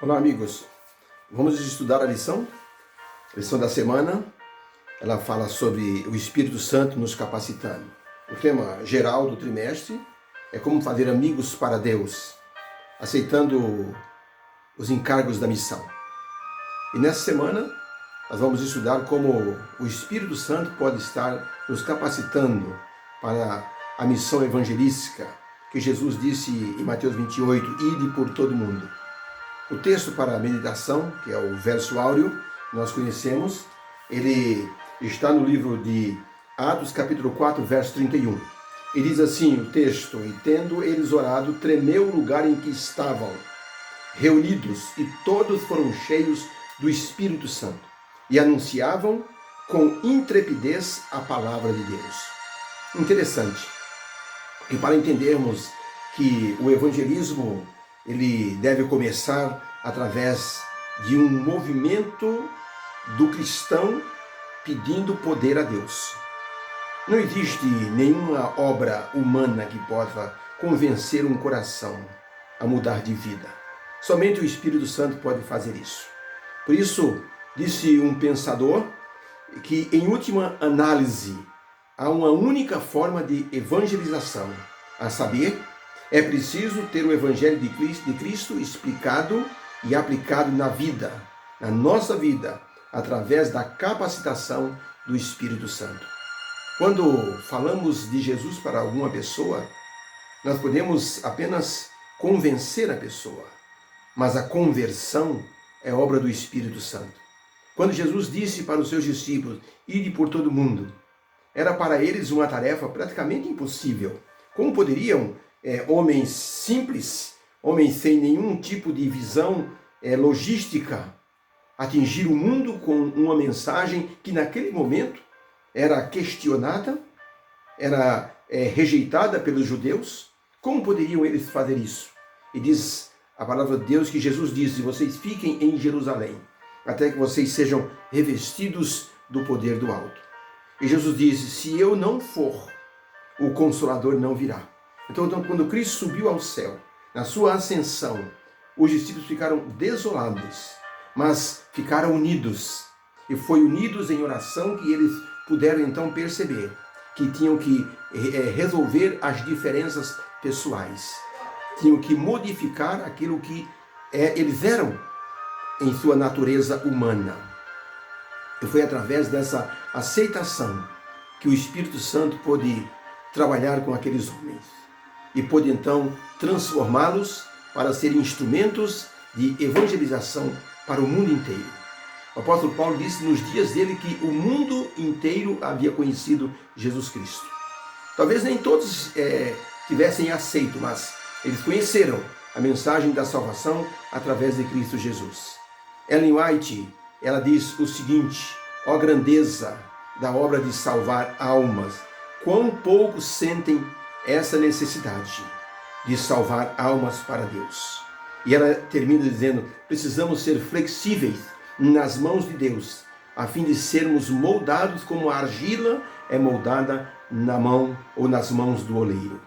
Olá, amigos. Vamos estudar a lição da semana. Ela fala sobre o Espírito Santo nos capacitando. O tema geral do trimestre é como fazer amigos para Deus, aceitando os encargos da missão. E nessa semana nós vamos estudar como o Espírito Santo pode estar nos capacitando para a missão evangelística que Jesus disse em Mateus 28, ide por todo mundo. O texto para a meditação, que é o verso áureo, nós conhecemos, ele está no livro de Atos, capítulo 4, verso 31. E diz assim o texto: e tendo eles orado, tremeu o lugar em que estavam reunidos, e todos foram cheios do Espírito Santo, e anunciavam com intrepidez a palavra de Deus. Interessante. E para entendermos que o evangelismo ele deve começar através de um movimento do cristão pedindo poder a Deus. Não existe nenhuma obra humana que possa convencer um coração a mudar de vida. Somente o Espírito Santo pode fazer isso. Por isso, disse um pensador que, em última análise, há uma única forma de evangelização, a saber, é preciso ter o Evangelho de Cristo explicado e aplicado na vida, na nossa vida, através da capacitação do Espírito Santo. Quando falamos de Jesus para alguma pessoa, nós podemos apenas convencer a pessoa, mas a conversão é obra do Espírito Santo. Quando Jesus disse para os seus discípulos, ide por todo mundo, era para eles uma tarefa praticamente impossível. Como poderiam homens simples, homens sem nenhum tipo de visão logística, atingir o mundo com uma mensagem que naquele momento era questionada, era rejeitada pelos judeus? Como poderiam eles fazer isso? E diz a palavra de Deus que Jesus disse: vocês fiquem em Jerusalém, até que vocês sejam revestidos do poder do alto. E Jesus disse: se eu não for, o Consolador não virá. Então, quando Cristo subiu ao céu, na sua ascensão, os discípulos ficaram desolados, mas ficaram unidos. E foi unidos em oração que eles puderam então perceber que tinham que resolver as diferenças pessoais. Tinham que modificar aquilo que eles eram em sua natureza humana. E foi através dessa aceitação que o Espírito Santo pôde trabalhar com aqueles homens e pôde então transformá-los para serem instrumentos de evangelização para o mundo inteiro. O apóstolo Paulo disse nos dias dele que o mundo inteiro havia conhecido Jesus Cristo. Talvez nem todos tivessem aceito, mas eles conheceram a mensagem da salvação através de Cristo Jesus. Ellen White, ela diz o seguinte: ó grandeza da obra de salvar almas, quão poucos sentem essa necessidade de salvar almas para Deus. E ela termina dizendo: precisamos ser flexíveis nas mãos de Deus, a fim de sermos moldados como a argila é moldada na mão ou nas mãos do oleiro.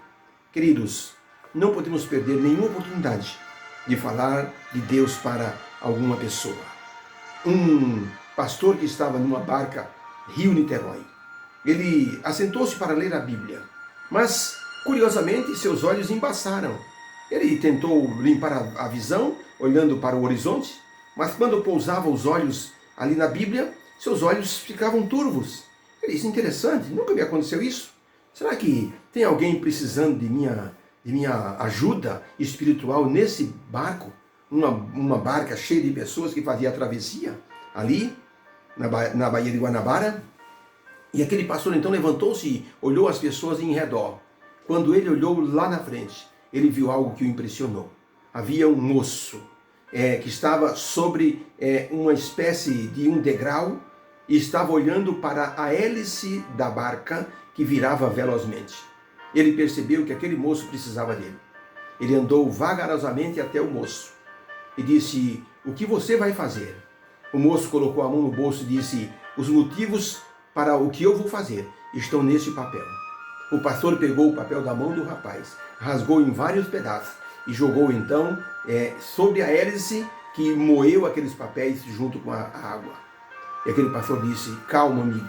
Queridos, não podemos perder nenhuma oportunidade de falar de Deus para alguma pessoa. Um pastor que estava numa barca, Rio Niterói, ele assentou-se para ler a Bíblia, mas, curiosamente, seus olhos embaçaram. Ele tentou limpar a visão, olhando para o horizonte, mas quando pousava os olhos ali na Bíblia, seus olhos ficavam turvos. Ele disse: interessante, nunca me aconteceu isso. Será que tem alguém precisando de minha ajuda espiritual nesse barco? Uma barca cheia de pessoas que fazia a travessia ali, na Baía de Guanabara? E aquele pastor então levantou-se e olhou as pessoas em redor. Quando ele olhou lá na frente, ele viu algo que o impressionou. Havia um moço que estava sobre uma espécie de um degrau e estava olhando para a hélice da barca que virava velozmente. Ele percebeu que aquele moço precisava dele. Ele andou vagarosamente até o moço e disse: o que você vai fazer? O moço colocou a mão no bolso e disse: os motivos para o que eu vou fazer estão nesse papel. O pastor pegou o papel da mão do rapaz, rasgou em vários pedaços e jogou então sobre a hélice que moeu aqueles papéis junto com a água. E aquele pastor disse: calma, amigo,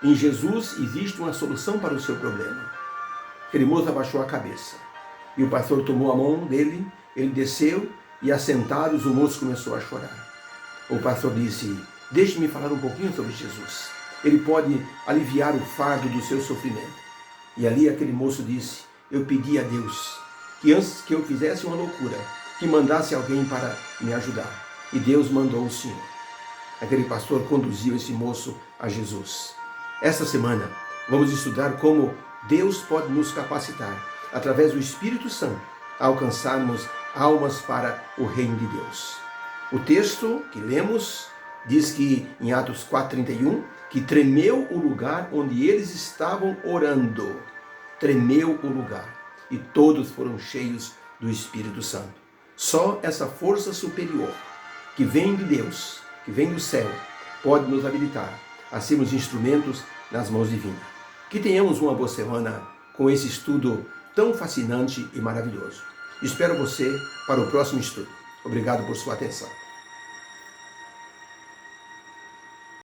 em Jesus existe uma solução para o seu problema. Aquele moço abaixou a cabeça e o pastor tomou a mão dele, ele desceu e, assentados, o moço começou a chorar. O pastor disse: deixe-me falar um pouquinho sobre Jesus. Ele pode aliviar o fardo do seu sofrimento. E ali aquele moço disse: eu pedi a Deus que antes que eu fizesse uma loucura, que mandasse alguém para me ajudar. E Deus mandou o Senhor. Aquele pastor conduziu esse moço a Jesus. Esta semana vamos estudar como Deus pode nos capacitar, através do Espírito Santo, a alcançarmos almas para o reino de Deus. O texto que lemos diz que, em Atos 4:31, que tremeu o lugar onde eles estavam orando. Tremeu o lugar. E todos foram cheios do Espírito Santo. Só essa força superior, que vem de Deus, que vem do céu, pode nos habilitar a sermos instrumentos nas mãos divinas. Que tenhamos uma boa semana com esse estudo tão fascinante e maravilhoso. Espero você para o próximo estudo. Obrigado por sua atenção.